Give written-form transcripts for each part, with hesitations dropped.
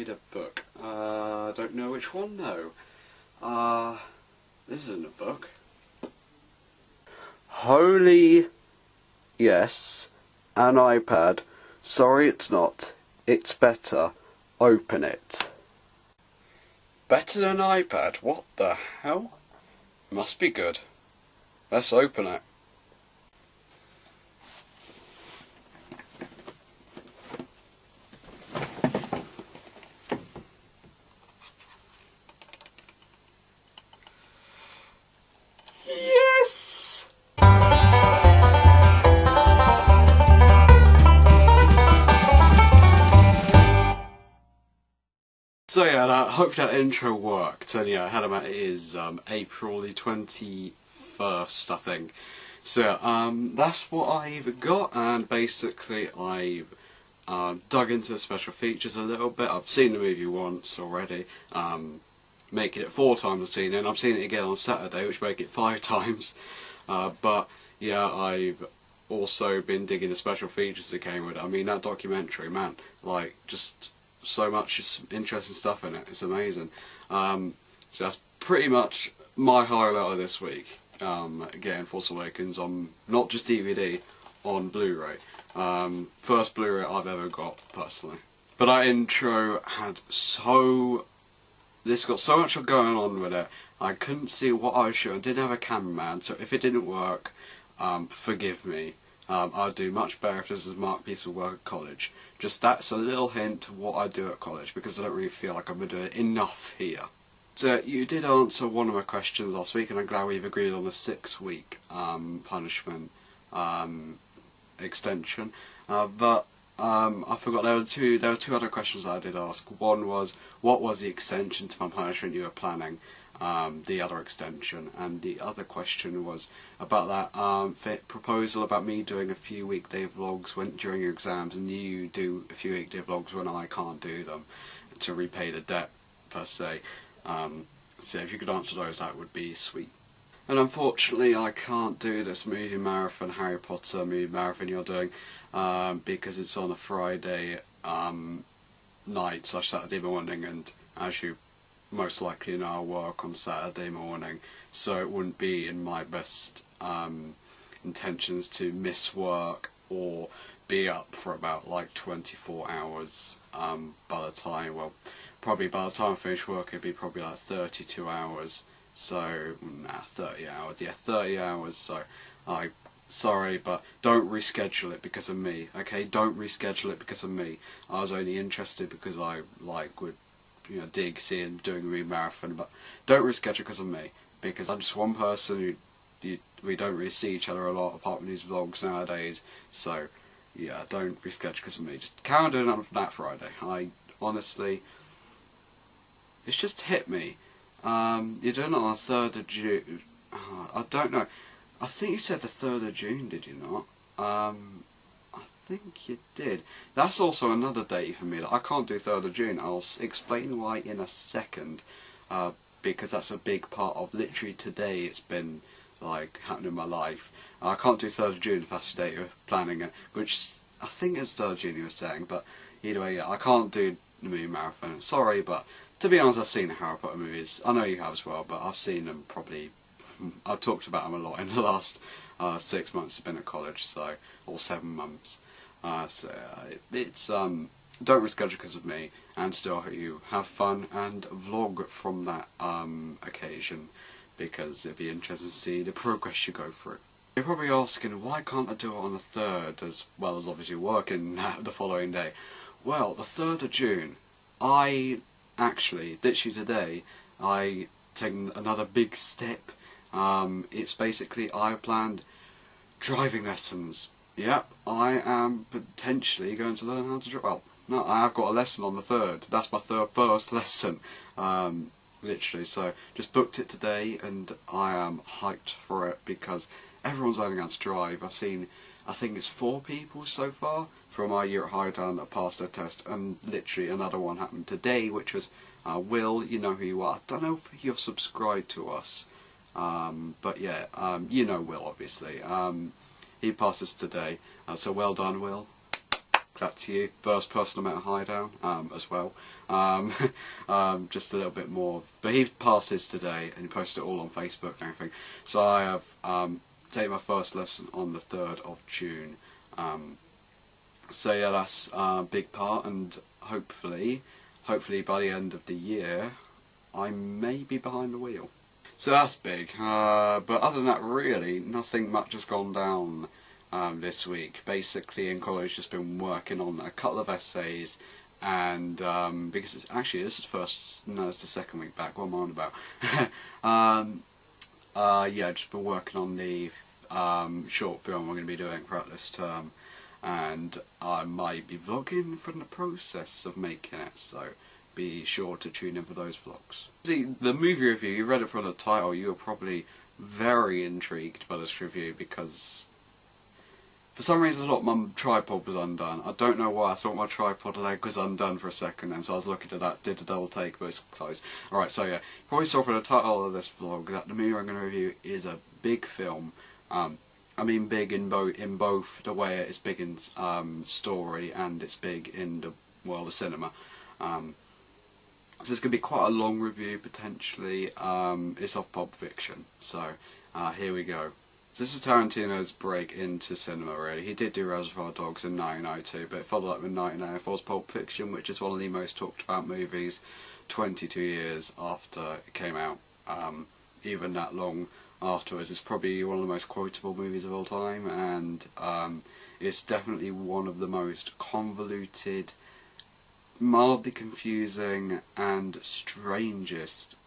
read a book. I don't know which one though. This isn't a book. Holy... yes, an iPad. Sorry it's not. It's better. Open it. Better than an iPad? What the hell? Must be good. Let's open it. Yes! So yeah, hopefully that intro worked, and yeah, I had him at is April the 21st, I think. So that's what I've got, and basically I've dug into the special features a little bit. I've seen the movie once already, making it 4 times I've seen it, and I've seen it again on Saturday, which make it 5 times. But yeah, I've also been digging the special features that came with it. I mean, that documentary, man, like, just so much interesting stuff in it. It's amazing. So that's pretty much my highlight of this week. Getting Force Awakens on not just DVD, on Blu-ray. First Blu-ray I've ever got personally. But that intro had this got so much going on with it. I couldn't see what I was shooting. I didn't have a cameraman, so if it didn't work, forgive me. I'd do much better if this was a marked piece of work at college. Just that's a little hint to what I do at college, because I don't really feel like I've been doing enough here. So you did answer one of my questions last week, and I'm glad we've agreed on the 6-week punishment extension. But I forgot there were two other questions I did ask. One was, what was the extension to my punishment you were planning? The other extension, and the other question was about that proposal about me doing a few weekday vlogs during your exams, and you do a few weekday vlogs when I can't do them, to repay the debt per se. So if you could answer those, that would be sweet. And unfortunately I can't do this movie marathon, Harry Potter movie marathon you're doing, because it's on a Friday night / Saturday morning, and as you most likely know, I work on Saturday morning, so it wouldn't be in my best intentions to miss work or be up for about like 24 hours by the time, well, probably by the time I finish work it'd be probably like 32 hours, so, 30 hours, yeah, 30 hours, so sorry, but don't reschedule it because of me, okay? Don't reschedule it because of me. I was only interested because I would, you know, dig seeing doing a movie marathon, but don't reschedule because of me, because I'm just one person who we don't really see each other a lot apart from these vlogs nowadays, so yeah, don't reschedule because of me. Just carry on doing it on that Friday. I honestly, it's just hit me. You're doing it on the 3rd of June. I don't know. I think you said the 3rd of June, did you not? I think you did. That's also another date for me. I can't do 3rd of June. I'll explain why in a second. Because that's a big part of literally today. It's been like happening in my life. I can't do 3rd of June if that's the date you're planning it, which I think is 3rd of June you were saying. But either way, yeah, I can't do the movie marathon. Sorry, but to be honest, I've seen the Harry Potter movies. I know you have as well, but I've seen them probably. I've talked about them a lot in the last 6 months I've been at college, so, or 7 months. It's don't reschedule because of me, and still hope you have fun and vlog from that occasion, because it'd be interesting to see the progress you go through. You're probably asking, why can't I do it on the 3rd, as well as obviously working the following day? Well, the 3rd of June, I actually, literally today, I taken another big step. It's basically, I planned driving lessons. Yep, I am potentially going to learn how to drive. Well, no, I have got a lesson on the 3rd. That's my first lesson, literally. So, just booked it today, and I am hyped for it because everyone's learning how to drive. I've seen, I think it's 4 people so far from our year at Highdown that passed their test, and literally another one happened today, which was Will. You know who you are. I don't know if you're subscribed to us, but yeah, you know Will, obviously. He passes today, so well done, Will. that to you. First person I met a high down as well. Just a little bit more. But he passed his today and he posted it all on Facebook and everything. So I have taken my first lesson on the 3rd of June. So yeah, that's a big part, and hopefully by the end of the year I may be behind the wheel. So that's big, but other than that really nothing much has gone down this week. Basically in college just been working on a couple of essays, and because it's actually this is it's the second week back, what am I on about? Yeah, just been working on the short film we're going to be doing throughout this term, and I might be vlogging from the process of making it, so be sure to tune in for those vlogs. See, the movie review, you read it from the title, you were probably very intrigued by this review because for some reason I thought my tripod was undone. I don't know why, I thought my tripod leg was undone for a second, and so I was looking at that, did a double take, but it's closed. Alright, so yeah, you probably saw from the title of this vlog that the movie I'm going to review is a big film. I mean big in both the way it's big in story and it's big in the world of cinema. So it's going to be quite a long review potentially. It's of Pulp Fiction, so here we go. So this is Tarantino's break into cinema really. He did do Reservoir Dogs in 1992, but it followed up with 1994's Pulp Fiction, which is one of the most talked about movies 22 years after it came out. Even that long afterwards, it's probably one of the most quotable movies of all time, and it's definitely one of the most convoluted, mildly confusing and strangest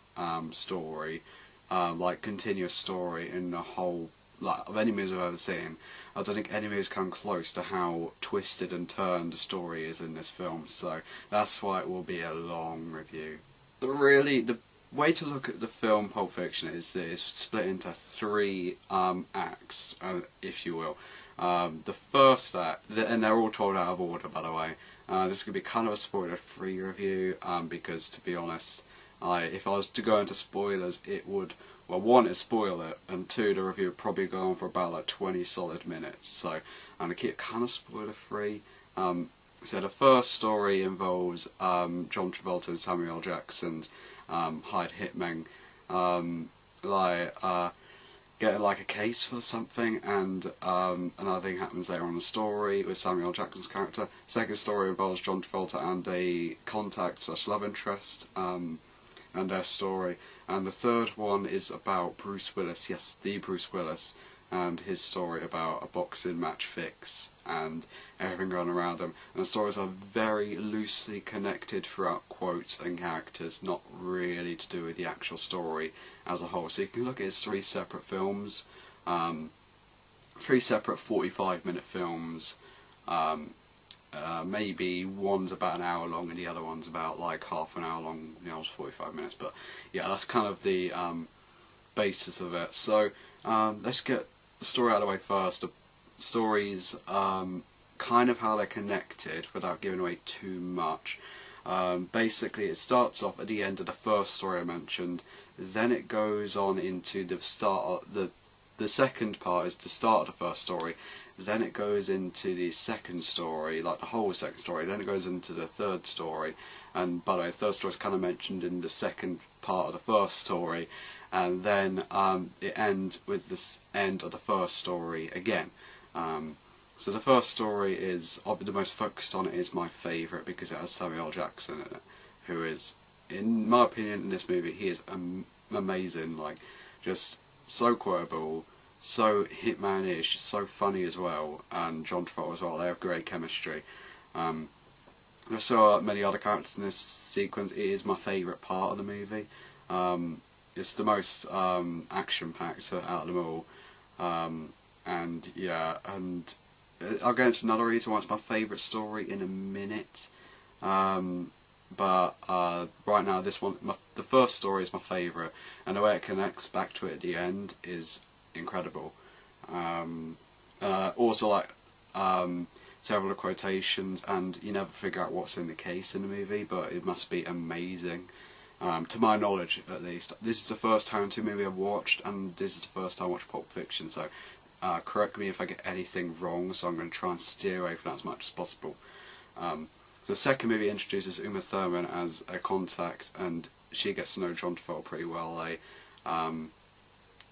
story, like continuous story in the whole, like, of any movies I've ever seen. I don't think any movie's come close to how twisted and turned the story is in this film, so that's why it will be a long review. But really, the way to look at the film Pulp Fiction is that it's split into 3 acts, if you will. The first act, and they're all told out of order by the way. This is going to be kind of a spoiler-free review, because to be honest, if I was to go into spoilers, it would, well, 1, it'd spoil it, and 2, the review would probably go on for about like 20 solid minutes, so I'm going to keep it kind of spoiler-free. So the first story involves John Travolta and Samuel L. Jackson's hired hitmen, getting like a case for something, and another thing happens later on in the story with Samuel L. Jackson's character. Second story involves John Travolta and a contact/love interest, and their story. And the third one is about Bruce Willis, yes, the Bruce Willis, and his story about a boxing match fix and everything going around him. And the stories are very loosely connected throughout quotes and characters, not really to do with the actual story as a whole. So you can look at it as 3 separate films, 3 separate 45-minute films. Maybe one's about an hour long and the other one's about like half an hour long, the other's 45 minutes, but yeah, that's kind of the basis of it. So let's get the story out of the way first. The stories, kind of how they're connected without giving away too much. Basically it starts off at the end of the first story I mentioned, then it goes on into the start of the second part is the start of the first story, then it goes into the second story, like the whole second story, then it goes into the third story, and by the way, the third story is kind of mentioned in the second part of the first story, and then it ends with the end of the first story again. So the first story is, the most focused on it, is my favourite because it has Samuel L. Jackson in it, who is, in my opinion, in this movie, he is amazing, like, just so quotable, so hitman-ish, so funny as well, and John Travolta as well. They have great chemistry. There's so many other characters in this sequence. It is my favourite part of the movie. It's the most action-packed out of them all, and yeah, and I'll go into another reason why it's my favourite story in a minute. But right now, this one, the first story is my favourite, and the way it connects back to it at the end is incredible. And I also like several of the quotations, and you never figure out what's in the case in the movie, but it must be amazing. To my knowledge, at least. This is the first Tarantino movie I've watched, and this is the first time I watched Pulp Fiction, so correct me if I get anything wrong, so I'm going to try and steer away from that as much as possible. The second movie introduces Uma Thurman as a contact, and she gets to know John Travolta pretty well.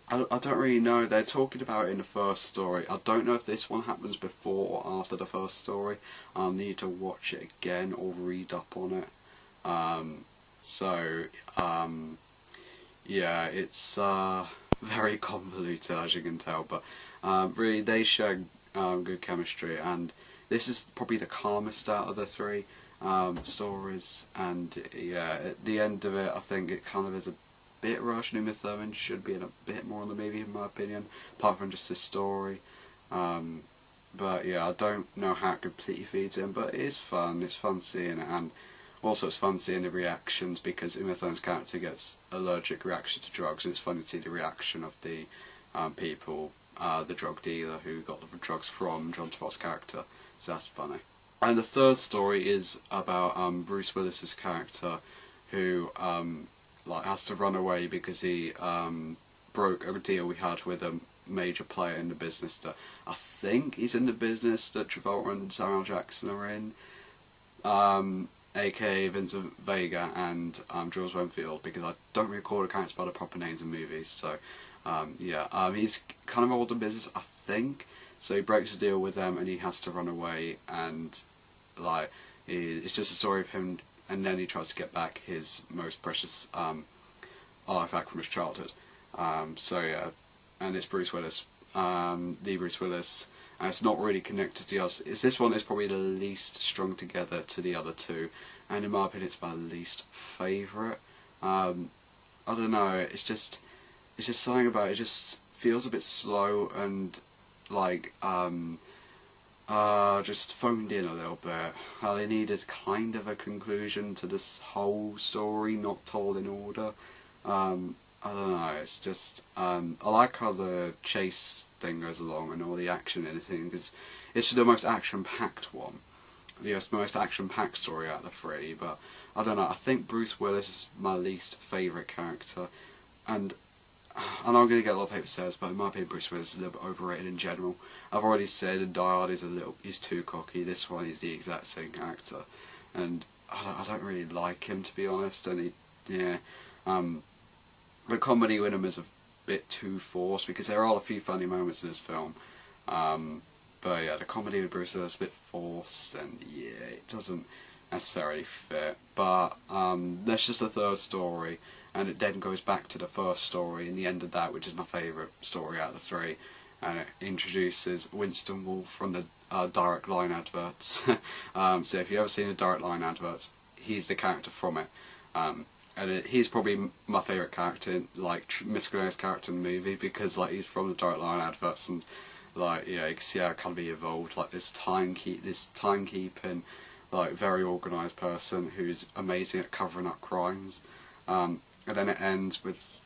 I don't really know. They're talking about it in the first story. I don't know if this one happens before or after the first story. I'll need to watch it again or read up on it. Yeah, it's very convoluted, as you can tell, but really they share good chemistry, and this is probably the calmest out of the three stories. And yeah, at the end of it, I think it kind of is a bit rushed. Uma Thurman should be in a bit more in the movie, in my opinion, apart from just this story. But yeah, I don't know how it completely feeds in, but it is fun. It's fun seeing it, and also it's fun seeing the reactions, because Uma Thurman's character gets allergic reaction to drugs, and it's fun to see the reaction of the people, the drug dealer who got the drugs from John Travolta's character. So that's funny. And the third story is about Bruce Willis's character, who has to run away because he broke a deal we had with a major player in the business that I think he's in the business that Travolta and Samuel Jackson are in, aka Vincent Vega and Jules Winfield, because I don't recall the characters by the proper names in movies. So he's kind of old in business, I think. So he breaks a deal with them and he has to run away, and it's just a story of him, and then he tries to get back his most precious artifact from his childhood. So yeah, and it's Bruce Willis, the Bruce Willis, and it's not really connected to the others. This one is probably the least strung together to the other two, and in my opinion it's my least favourite. I don't know, it's just something about it, just feels a bit slow and just phoned in a little bit. They needed kind of a conclusion to this whole story, not told in order. I don't know, it's just, I like how the chase thing goes along and all the action and everything, because it's the most action-packed one. Yes, the most action-packed story out of the three, but I don't know, I think Bruce Willis is my least favourite character, and I know I'm going to get a lot of hate for sales, but in my opinion Bruce Willis is a little bit overrated in general. I've already said in Die Hard he's too cocky. This one is the exact same character, and I don't really like him, to be honest. And the comedy with him is a bit too forced, because there are a few funny moments in this film. But yeah, the comedy with Bruce Willis is a bit forced, and yeah, it doesn't necessarily fit. But that's just the third story, and it then goes back to the first story in the end of that, which is my favourite story out of the three, and it introduces Winston Wolfe from the Direct Line adverts. So if you've ever seen the Direct Line adverts, he's the character from it, and he's probably my favourite character, Miss Grenouille's character in the movie, because he's from the Direct Line adverts, and you can see how it can be evolved, this timekeeping, very organised person who's amazing at covering up crimes. And then it ends with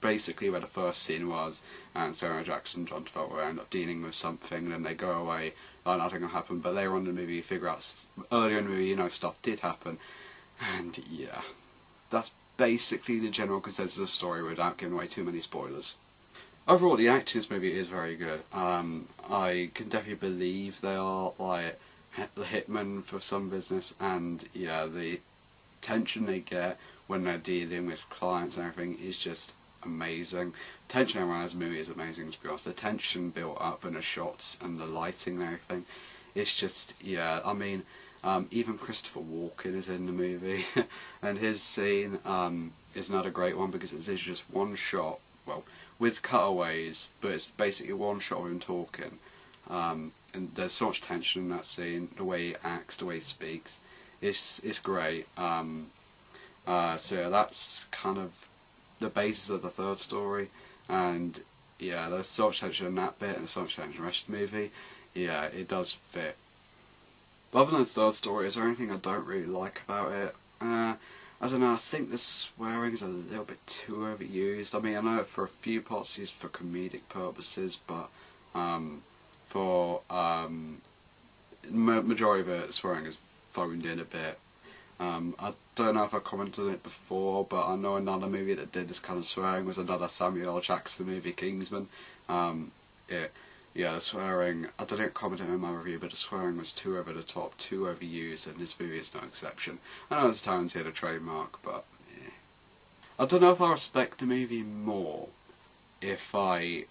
basically where the first scene was, and Samuel Jackson and John Travolta end up dealing with something, and then they go away, nothing will happen. But later on in the movie you figure out, earlier in the movie, stuff did happen, and yeah, that's basically the general consensus of the story without giving away too many spoilers. Overall, the acting in this movie is very good. I can definitely believe they are the hitmen for some business, and yeah, the tension they get when they're dealing with clients and everything is just amazing. The tension around this movie is amazing, to be honest. The tension built up and the shots and the lighting and everything, it's just, yeah, I mean, even Christopher Walken is in the movie, and his scene is another great one, because it's literally just one shot, well, with cutaways, but it's basically one shot of him talking, and there's so much tension in that scene, the way he acts, the way he speaks, it's great. So yeah, that's kind of the basis of the third story, and yeah, there's so much tension in that bit and so much tension in the rest of the movie. Yeah, it does fit. But other than the third story, is there anything I don't really like about it? I don't know, I think the swearing is a little bit too overused. I mean, I know for a few parts it's used for comedic purposes, but for majority of it, swearing is phoned in a bit. I don't know if I commented on it before, but I know another movie that did this kind of swearing was another Samuel L. Jackson movie, Kingsman. yeah, the swearing, I didn't comment on it in my review, but the swearing was too over the top, too overused, and this movie is no exception. I know it's talented, a trademark, but yeah. I don't know if I respect the movie more if I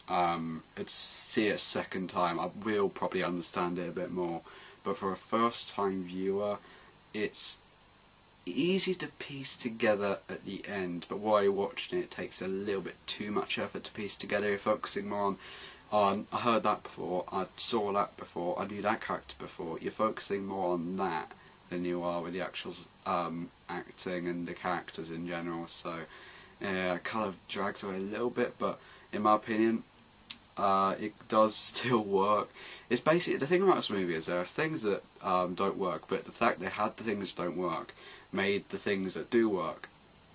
see it a second time. I will probably understand it a bit more, but for a first time viewer, it's easy to piece together at the end, but while you're watching it, it takes a little bit too much effort to piece together. You're focusing more on I heard that before, I saw that before, I knew that character before. You're focusing more on that than you are with the actual acting and the characters in general, so yeah, it kind of drags away a little bit, but in my opinion, it does still work. It's basically, the thing about this movie is there are things that don't work, but the fact they had the things that don't work made the things that do work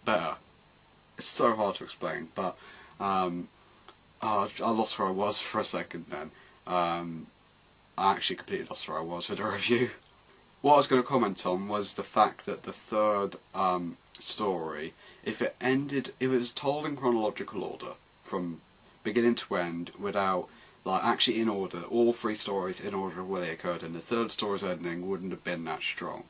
better. It's so hard to explain, but I lost where I was for a second then. I actually completely lost where I was with the review. What I was going to comment on was the fact that the third story, if it was told in chronological order, from beginning to end, without, like, actually in order, all three stories in order of where they occurred, and the third story's ending wouldn't have been that strong.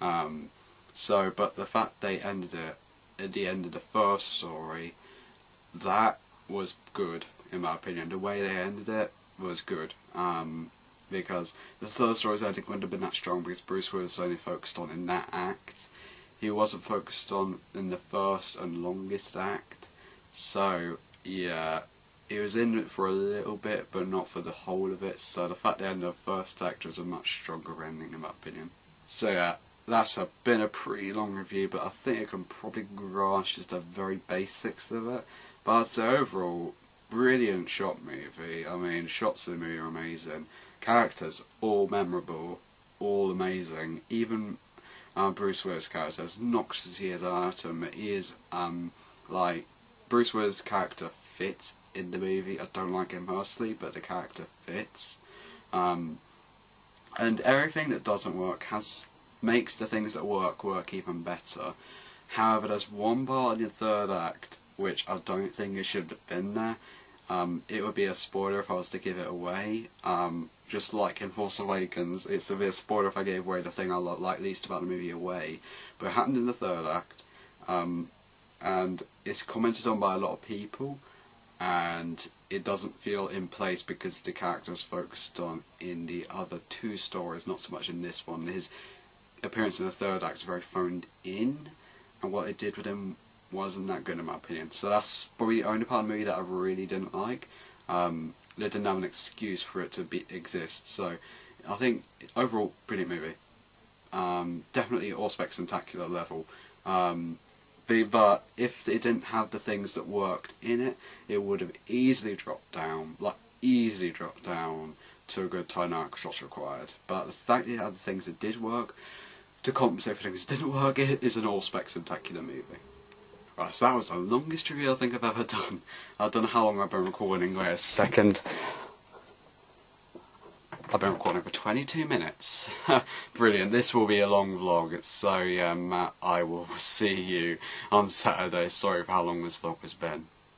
But the fact they ended it at the end of the first story, that was good, in my opinion. The way they ended it was good, because the third story's ending wouldn't have been that strong because Bruce was only focused on in that act. He wasn't focused on in the first and longest act, so yeah, he was in it for a little bit, but not for the whole of it, so the fact they ended the first act was a much stronger ending, in my opinion. So yeah, that's been a pretty long review, but I think you can probably grasp just the very basics of it. But I'd say overall, brilliant shot movie. I mean, shots of the movie are amazing. Characters, all memorable, all amazing. Even Bruce Willis' character, as noxious as he is at him, he is, like, Bruce Willis' character fits in the movie. I don't like him personally, but the character fits. And everything that doesn't work makes the things that work even better. However, there's one part in the third act which I don't think it should have been there. It would be a spoiler if I was to give it away. Just like in Force Awakens, it's a bit of a spoiler if I gave away the thing I like least about the movie away. But it happened in the third act, and it's commented on by a lot of people, and it doesn't feel in place because the character's focused on in the other two stories, not so much in this one. His appearance in the third act is very phoned in, and what they did with him wasn't that good in my opinion. So that's probably the only part of the movie that I really didn't like. They didn't have an excuse for it to exist. So I think overall, brilliant movie. Definitely all spectacular level. But if they didn't have the things that worked in it, it would have easily dropped down, to a good 10 out of shots required. But the fact that it had the things that did work to compensate for things that didn't work, it is an all spectacular movie. Right, so that was the longest review I think I've ever done. I don't know how long I've been recording. Wait a second. I've been recording for 22 minutes. Brilliant. This will be a long vlog. So yeah, I will see you on Saturday. Sorry for how long this vlog has been.